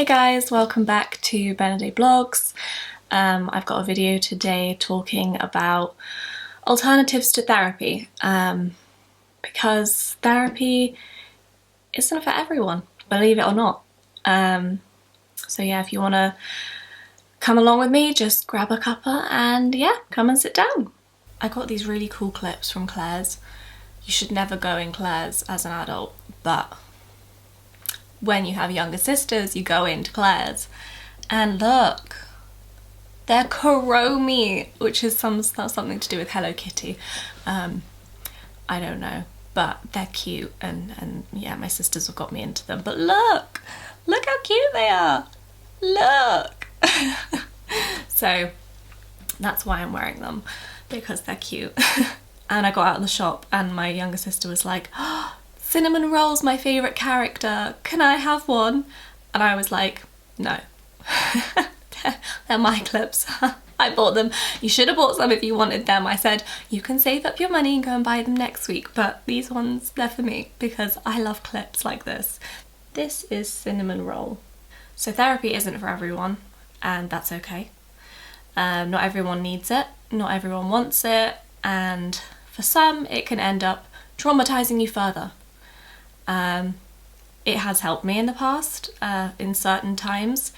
Hey guys, welcome back to benodet blogs. I've got a video today talking about alternatives to therapy because therapy isn't for everyone, believe it or not. So yeah, if you want to come along with me, just grab a cuppa and yeah, come and sit down. I got these really cool clips from Claire's. You should never go in Claire's as an adult, but when you have younger sisters, you go into Claire's. And look, they're Kuromi, which is something to do with Hello Kitty. I don't know, but they're cute, and yeah, my sisters have got me into them. But look how cute they are. Look. So that's why I'm wearing them, because they're cute. And I got out of the shop and my younger sister was like, oh, Cinnamon Roll's my favourite character, can I have one? And I was like, no. They're my clips. I bought them. You should have bought some if you wanted them. I said, you can save up your money and go and buy them next week, but these ones, they're for me because I love clips like this. This is Cinnamon Roll. So therapy isn't for everyone, and that's okay. Not everyone needs it, not everyone wants it, and for some it can end up traumatising you further. It has helped me in the past, in certain times.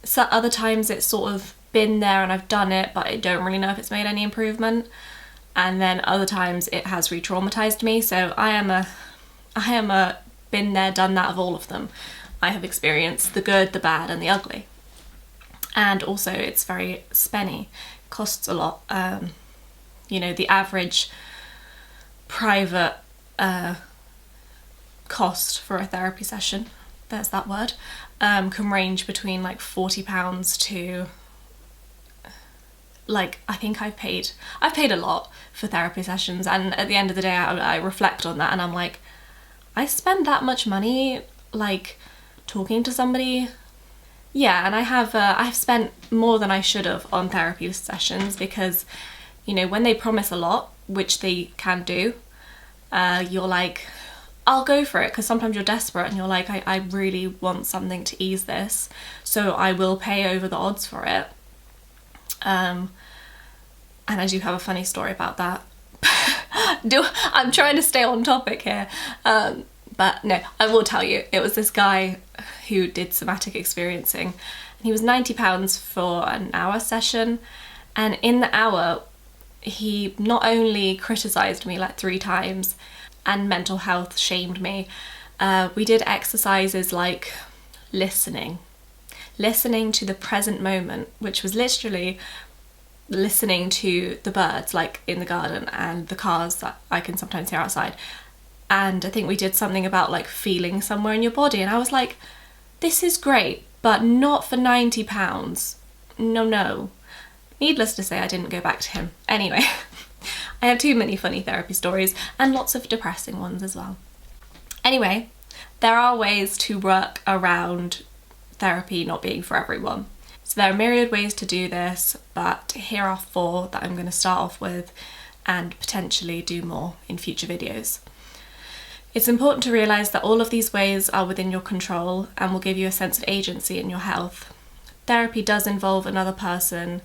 So other times it's sort of been there and I've done it, but I don't really know if it's made any improvement. And then other times it has re-traumatised me. So I am a been there, done that of all of them. I have experienced the good, the bad and the ugly. And also it's very spenny, costs a lot. You know, the average private cost for a therapy session, there's that word, can range between like £40 to like, I think I've paid a lot for therapy sessions, and at the end of the day I reflect on that and I'm like, I spend that much money like talking to somebody. Yeah, and I've spent more than I should have on therapy sessions because, you know, when they promise a lot, which they can do, you're like, I'll go for it, because sometimes you're desperate and you're like, I really want something to ease this, so I will pay over the odds for it. And I do have a funny story about that. I'm trying to stay on topic here, but no, I will tell you, it was this guy who did somatic experiencing, and he was £90 for an hour session, and in the hour he not only criticised me like 3 times and mental health shamed me, we did exercises like listening to the present moment, which was literally listening to the birds like in the garden and the cars that I can sometimes hear outside. And I think we did something about like feeling somewhere in your body, and I was like, this is great, but not for £90. No. Needless to say, I didn't go back to him. Anyway, I have too many funny therapy stories and lots of depressing ones as well. Anyway, there are ways to work around therapy not being for everyone. So there are myriad ways to do this, but here are 4 that I'm going to start off with and potentially do more in future videos. It's important to realise that all of these ways are within your control and will give you a sense of agency in your health. Therapy does involve another person,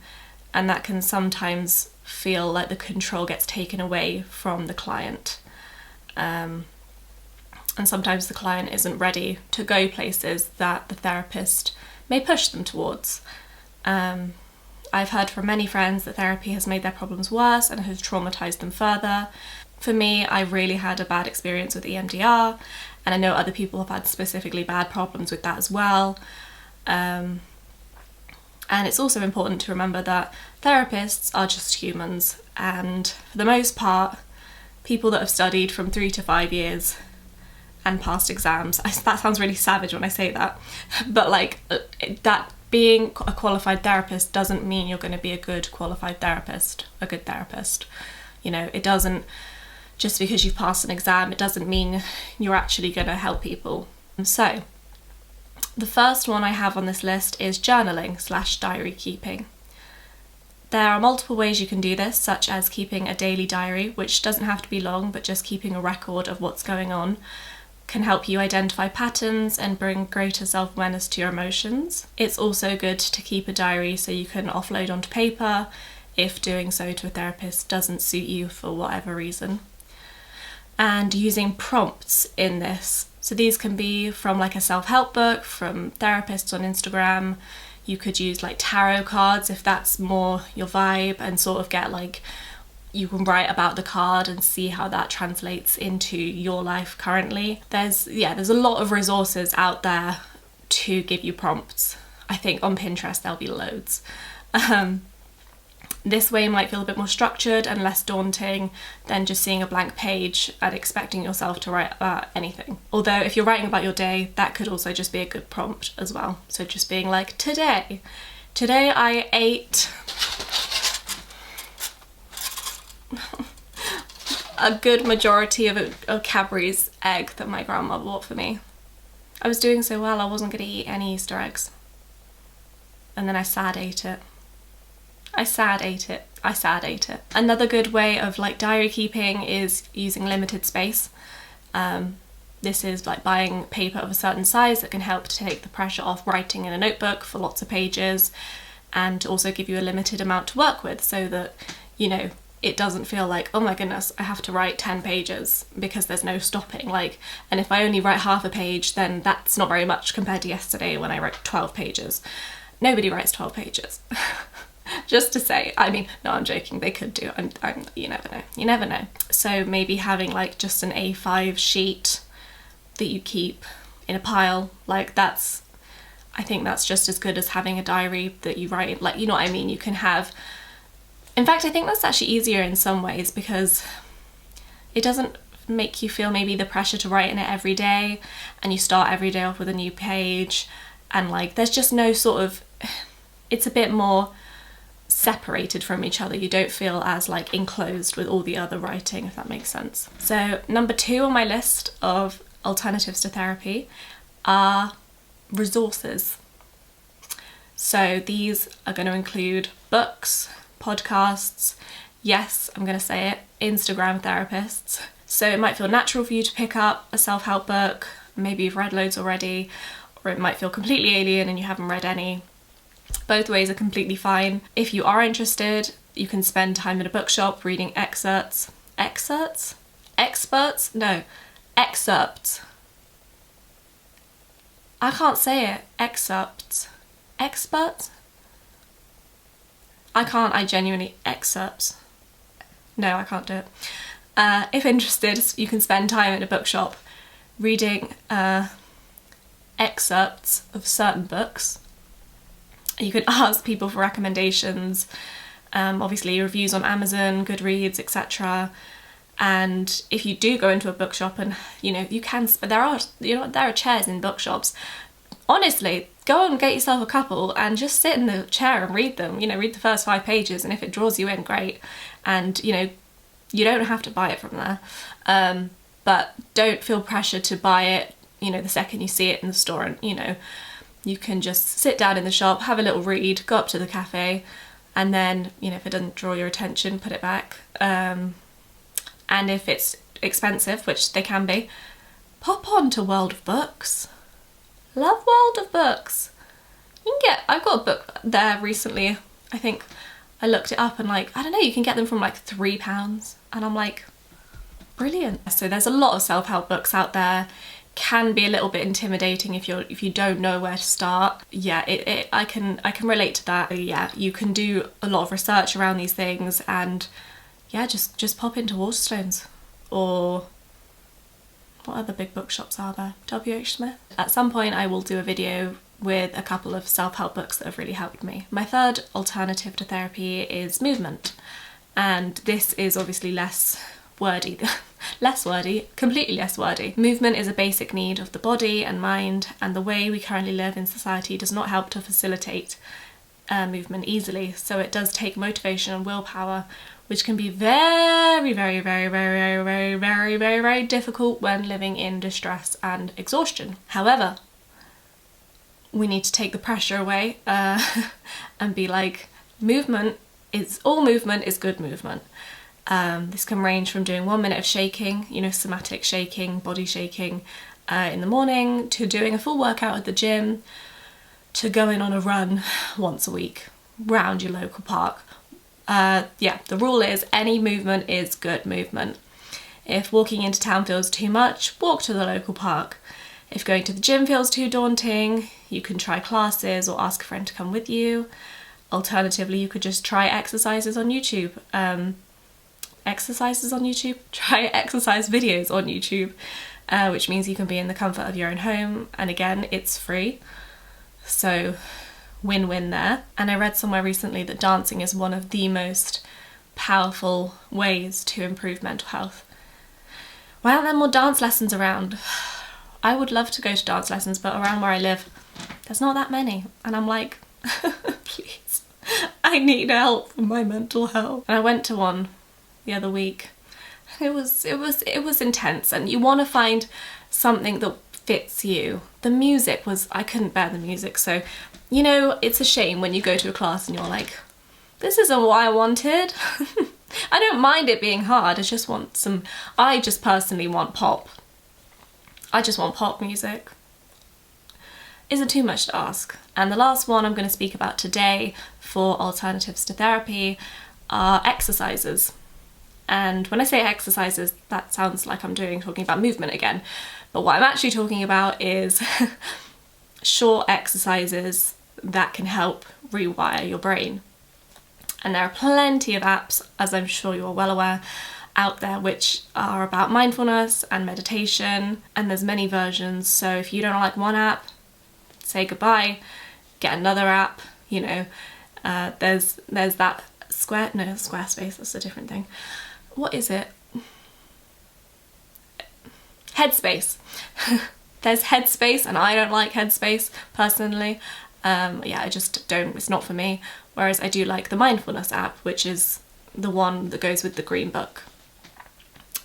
and that can sometimes feel like the control gets taken away from the client. And sometimes the client isn't ready to go places that the therapist may push them towards. I've heard from many friends that therapy has made their problems worse and has traumatised them further. For me, I really had a bad experience with EMDR, and I know other people have had specifically bad problems with that as well. And it's also important to remember that therapists are just humans, and for the most part, people that have studied from 3 to 5 years and passed exams, that sounds really savage when I say that, but like that being a qualified therapist doesn't mean you're going to be a good qualified therapist, a good therapist. You know, it doesn't, just because you've passed an exam, it doesn't mean you're actually going to help people. So the first one I have on this list is journaling / diary keeping. There are multiple ways you can do this, such as keeping a daily diary, which doesn't have to be long, but just keeping a record of what's going on can help you identify patterns and bring greater self-awareness to your emotions. It's also good to keep a diary so you can offload onto paper if doing so to a therapist doesn't suit you for whatever reason. And using prompts in this. So these can be from like a self-help book, from therapists on Instagram. You could use like tarot cards if that's more your vibe, and sort of get like, you can write about the card and see how that translates into your life currently. There's a lot of resources out there to give you prompts. I think on Pinterest there'll be loads. This way might feel a bit more structured and less daunting than just seeing a blank page and expecting yourself to write about anything. Although if you're writing about your day, that could also just be a good prompt as well. So just being like, today I ate a good majority of a Cadbury's egg that my grandma bought for me. I was doing so well, I wasn't going to eat any Easter eggs. And then I sad ate it. Another good way of like diary keeping is using limited space. This is like buying paper of a certain size that can help to take the pressure off writing in a notebook for lots of pages, and also give you a limited amount to work with, so that, you know, it doesn't feel like, oh my goodness, I have to write 10 pages because there's no stopping. Like, and if I only write half a page, then that's not very much compared to yesterday when I wrote 12 pages. Nobody writes 12 pages. Just to say, I mean, no, I'm joking, they could do. You never know. So maybe having like just an A5 sheet that you keep in a pile, like I think that's just as good as having a diary that you write, like, you know what I mean? You can have, in fact, I think that's actually easier in some ways, because it doesn't make you feel maybe the pressure to write in it every day, and you start every day off with a new page, and like there's just no sort of, it's a bit more separated from each other. You don't feel as like enclosed with all the other writing, if that makes sense. So number 2 on my list of alternatives to therapy are resources. So these are going to include books, podcasts, yes, I'm going to say it, Instagram therapists. So it might feel natural for you to pick up a self-help book, maybe you've read loads already, or it might feel completely alien and you haven't read any. Both ways are completely fine. If you are interested, you can spend time in a bookshop reading excerpts. I can't say it. Excerpts. Excerpts. No, I can't do it. If interested, you can spend time in a bookshop reading excerpts of certain books. You can ask people for recommendations, obviously reviews on Amazon, Goodreads, etc. And if you do go into a bookshop, and you know, you can, there are chairs in bookshops. Honestly, go and get yourself a couple and just sit in the chair and read them. You know, read the first 5 pages, and if it draws you in, great. And you know, you don't have to buy it from there, but don't feel pressure to buy it, you know, the second you see it in the store. And you know, you can just sit down in the shop, have a little read, go up to the cafe, and then, you know, if it doesn't draw your attention, put it back. And if it's expensive, which they can be, pop on to World of Books. Love World of Books. You can get, I've got a book there recently. I think I looked it up and like, I don't know, you can get them from like £3. And I'm like, brilliant. So there's a lot of self-help books out there. Can be a little bit intimidating if you don't know where to start. Yeah, I can relate to that. Yeah, you can do a lot of research around these things, and yeah, just pop into Waterstones, or what other big bookshops are there? WH Smith. At some point I will do a video with a couple of self-help books that have really helped me. My third alternative to therapy is movement, and this is obviously less wordy, completely less wordy. Movement is a basic need of the body and mind, and the way we currently live in society does not help to facilitate movement easily. So it does take motivation and willpower, which can be very, very, very, very, very, very, very, very difficult when living in distress and exhaustion. However, we need to take the pressure away and be like, all movement is good movement. This can range from doing 1 minute of shaking, you know, somatic shaking, body shaking, in the morning, to doing a full workout at the gym, to going on a run once a week round your local park. Yeah, the rule is any movement is good movement. If walking into town feels too much, walk to the local park. If going to the gym feels too daunting, you can try classes or ask a friend to come with you. Alternatively, you could just try exercises on YouTube. Try exercise videos on YouTube, which means you can be in the comfort of your own home. And again, it's free. So win-win there. And I read somewhere recently that dancing is one of the most powerful ways to improve mental health. Why aren't there more dance lessons around? I would love to go to dance lessons, but around where I live, there's not that many. And I'm like, please, I need help for my mental health. And I went to one the other week. It was intense, and you want to find something that fits you. The music was, I couldn't bear the music. So, you know, it's a shame when you go to a class and you're like, this isn't what I wanted. I don't mind it being hard. I just personally want pop. I just want pop music. Isn't too much to ask. And the last one I'm going to speak about today for alternatives to therapy are exercises. And when I say exercises, that sounds like I'm talking about movement again. But what I'm actually talking about is short exercises that can help rewire your brain. And there are plenty of apps, as I'm sure you're well aware, out there which are about mindfulness and meditation, and there's many versions. So if you don't like one app, say goodbye, get another app. You know, there's that Squarespace, that's a different thing. What is it? Headspace. There's Headspace, and I don't like Headspace personally. Yeah, I just don't, it's not for me. Whereas I do like the mindfulness app, which is the one that goes with the green book.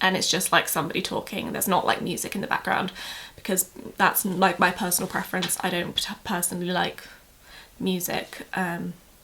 And it's just like somebody talking. There's not like music in the background, because that's like my personal preference. I don't personally like music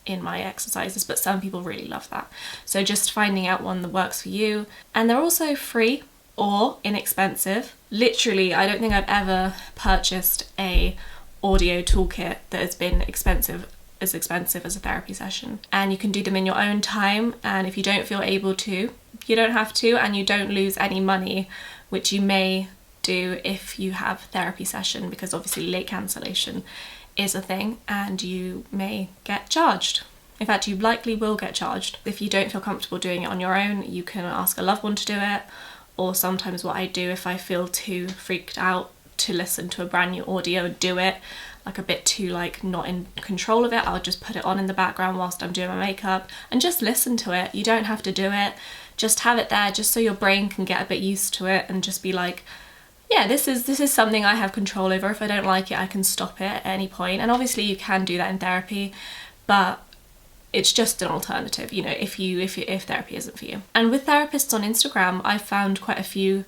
in my exercises, but some people really love that. So just finding out one that works for you. And they're also free or inexpensive. Literally, I don't think I've ever purchased a audio toolkit that has been as expensive as a therapy session. And you can do them in your own time, and if you don't feel able to, you don't have to, and you don't lose any money, which you may do if you have therapy session, because obviously late cancellation is a thing and you may get charged. In fact, you likely will get charged. If you don't feel comfortable doing it on your own, you can ask a loved one to do it, or sometimes what I do if I feel too freaked out to listen to a brand new audio and do it, like a bit too like not in control of it, I'll just put it on in the background whilst I'm doing my makeup and just listen to it. You don't have to do it, just have it there just so your brain can get a bit used to it and just be like, yeah, this is something I have control over. If I don't like it, I can stop it at any point. And obviously you can do that in therapy, but it's just an alternative, you know, if therapy isn't for you. And with therapists on Instagram, I've found quite a few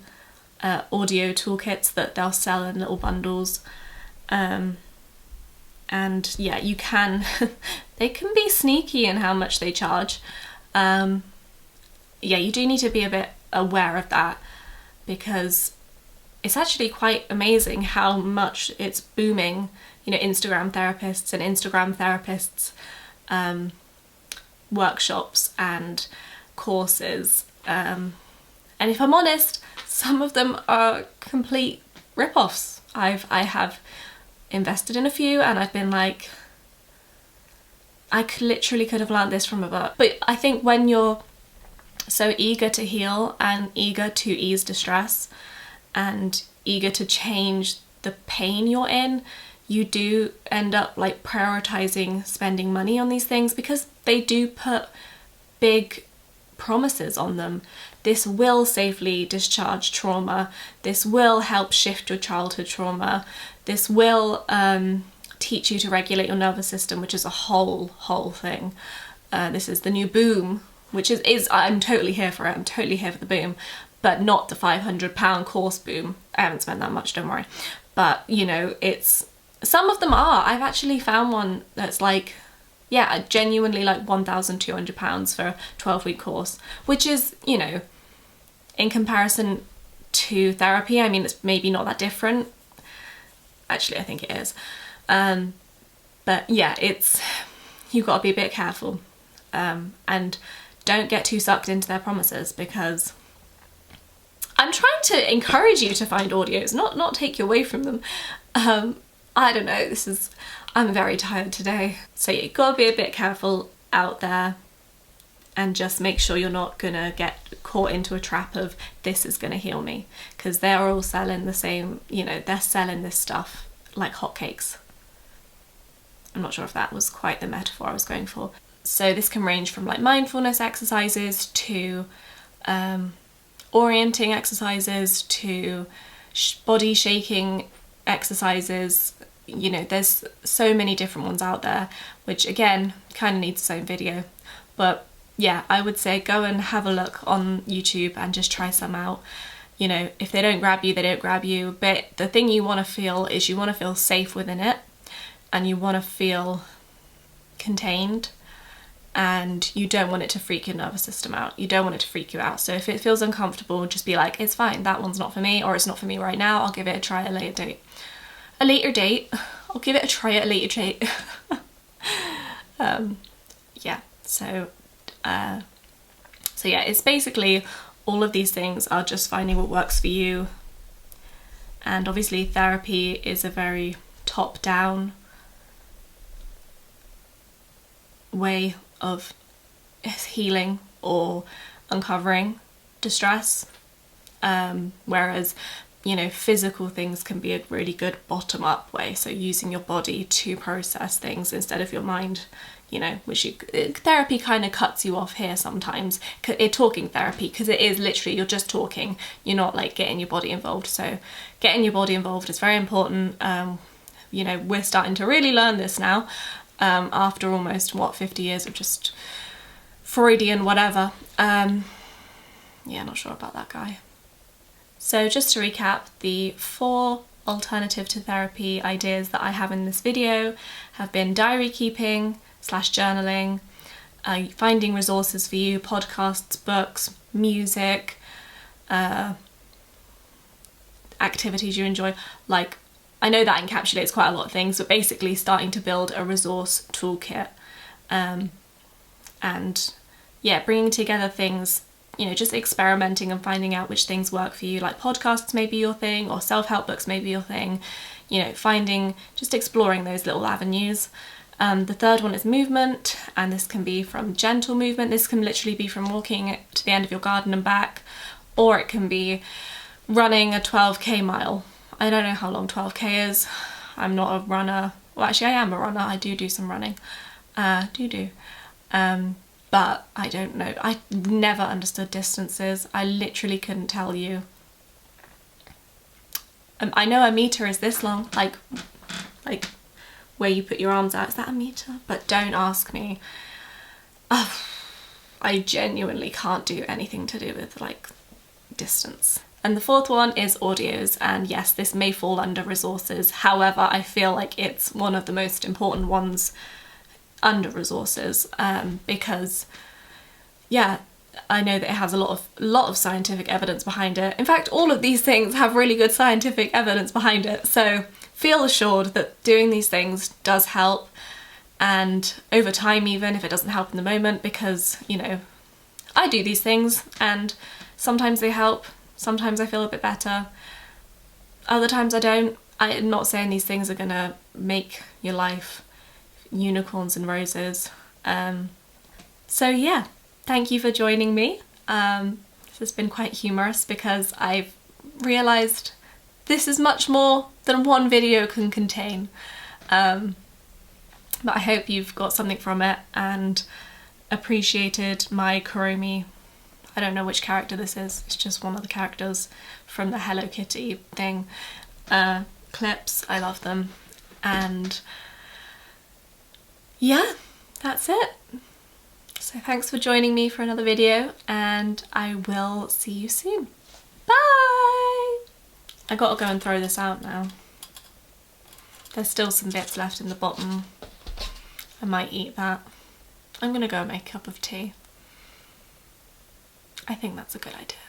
audio toolkits that they'll sell in little bundles. And yeah, you can, they can be sneaky in how much they charge. Yeah, you do need to be a bit aware of that, because it's actually quite amazing how much it's booming, you know, Instagram therapists and Instagram therapists, workshops and courses. And if I'm honest, some of them are complete rip-offs. I have invested in a few and I've been like, I literally could have learned this from a book. But I think when you're so eager to heal and eager to ease distress and eager to change the pain you're in, you do end up like prioritizing spending money on these things, because they do put big promises on them. This will safely discharge trauma. This will help shift your childhood trauma. This will teach you to regulate your nervous system, which is a whole thing. This is the new boom, which is I'm totally here for it. I'm totally here for the boom, but not the £500 course boom. I haven't spent that much, don't worry. But you know, some of them are. I've actually found one that's like, yeah, genuinely like £1,200 for a 12-week course, which is, you know, in comparison to therapy, I mean, it's maybe not that different. Actually, I think it is. But yeah, you've got to be a bit careful, and don't get too sucked into their promises, because I'm trying to encourage you to find audios, not take you away from them. I don't know, I'm very tired today. So you've got to be a bit careful out there, and just make sure you're not gonna get caught into a trap of this is gonna heal me, because they're all selling the same, they're selling this stuff like hotcakes. I'm not sure if that was quite the metaphor I was going for. So this can range from like mindfulness exercises to orienting exercises to body shaking exercises. There's so many different ones out there, which again kind of needs its own video. But yeah, I would say go and have a look on YouTube and just try some out. If they don't grab you, they don't grab you. But the thing you want to feel is you want to feel safe within it, and you want to feel contained, and you don't want it to freak your nervous system out. You don't want it to freak you out. So if it feels uncomfortable, just be like, it's fine, that one's not for me, or it's not for me right now, I'll give it a try at a later date. I'll give it a try at a later date. Yeah, so yeah, it's basically all of these things are just finding what works for you. And obviously therapy is a very top-down way of healing or uncovering distress, whereas physical things can be a really good bottom-up way, so using your body to process things instead of your mind, therapy kind of cuts you off here sometimes, talking therapy, because it is literally you're just talking, you're not like getting your body involved. So getting your body involved is very important. We're starting to really learn this now, after almost 50 years of just Freudian whatever. Yeah, not sure about that guy. So just to recap, the 4 alternative to therapy ideas that I have in this video have been diary keeping / journaling, finding resources for you, podcasts, books, music, activities you enjoy. Like, I know that encapsulates quite a lot of things, but basically starting to build a resource toolkit, and yeah, bringing together things, just experimenting and finding out which things work for you. Like podcasts may be your thing, or self-help books may be your thing, just exploring those little avenues. The third one is movement, and this can be from gentle movement. This can literally be from walking to the end of your garden and back, or it can be running a 12k mile. I don't know how long 12k is. I'm not a runner. Well, actually I am a runner. I do some running. But I don't know. I never understood distances. I literally couldn't tell you. I know a meter is this long, like where you put your arms out. Is that a meter? But don't ask me. Oh, I genuinely can't do anything to do with like distance. And the fourth one is audios, and yes, this may fall under resources. However, I feel like it's one of the most important ones under resources, because yeah, I know that it has a lot of scientific evidence behind it. In fact, all of these things have really good scientific evidence behind it. So feel assured that doing these things does help, and over time, even if it doesn't help in the moment, because I do these things and sometimes they help. Sometimes I feel a bit better, other times I don't. I'm not saying these things are gonna make your life unicorns and roses. So yeah, thank you for joining me. This has been quite humorous because I've realised this is much more than one video can contain. But I hope you've got something from it and appreciated my Kuromi. I don't know which character this is, it's just one of the characters from the Hello Kitty thing. Clips, I love them. And yeah, that's it. So thanks for joining me for another video, and I will see you soon. Bye! I gotta go and throw this out now. There's still some bits left in the bottom. I might eat that. I'm gonna go make a cup of tea. I think that's a good idea.